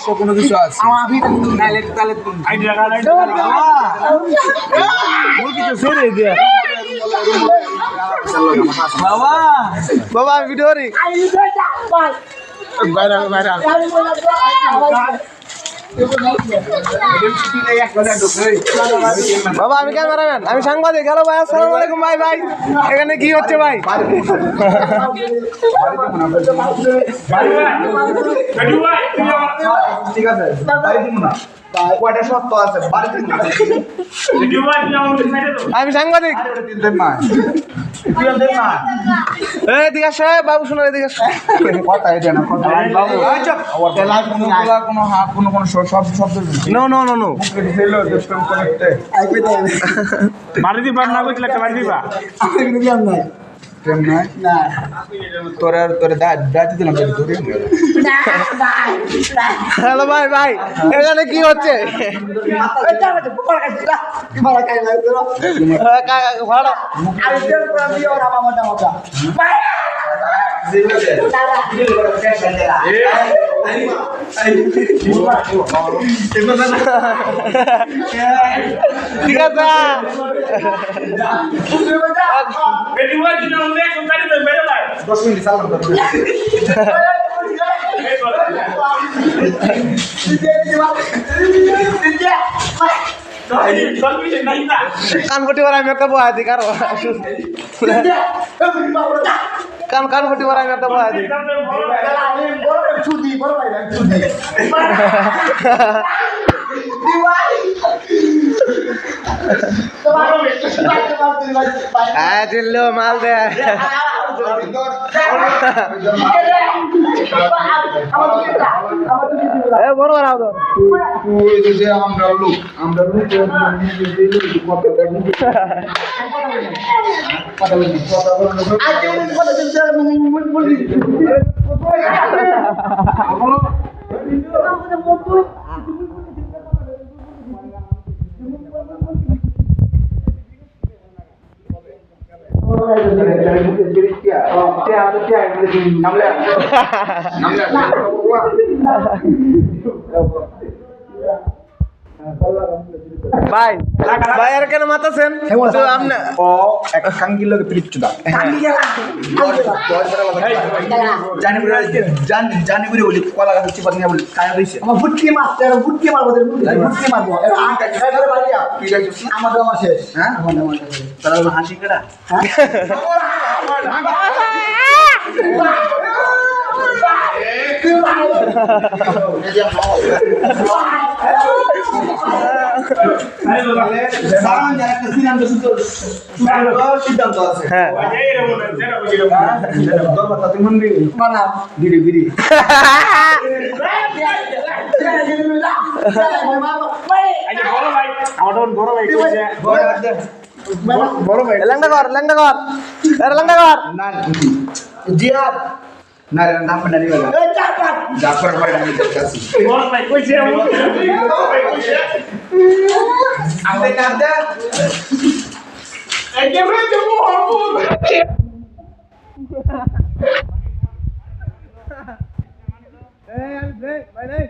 কোনো কিছু আছে বাবা বাবা ভিডিও রে বাবা আমি ক্যামেরাম্যান আমি সাংবাদিক হ্যালো ভাই আসসালামু আলাইকুম ভাই ভাই এখানে কি হচ্ছে ভাই ঠিক আছে কয়টা সত্য আছে আমি সাংবাদিক এদিকে আসে বাবু শোনো এদিকে কথা এটা না কোনো সব শব্দ নো নো নো নো মারি দিবা না বুঝলে একটা মারি দিবা হ্যালো ভাই ভাই এখানে কি হচ্ছে ঠিক আছে কানপটি বার আমি একটা বয়া দিই কারো কানপটি বার আমি একটা বয়া দিই হ্যাঁ দিল্লো মাল দে বড় বানাও তো আমরা লোক ভাই ভাই আর কেন মাতাছেন আপনি ও এক কাঙ্গির লগে পিরিচুদা জানি করে বলি কলা গাছ চিপা নিয়ে বলি কায়া দিছে আমার ফুটকি মারবো আমার দাম আছে হ্যাঁ আমার দাম আছে তাহলে হাসি কেডা সিদ্ধান্ত আছে হ্যাঁ বড় ভাই লেংটা কর জিয়াদ না নাম না নিও জাফর ভাই আমি দেখতাছি বড় ভাই কইছে আমি কাঁদে এই ক্যামেরা দেবো এই ভাই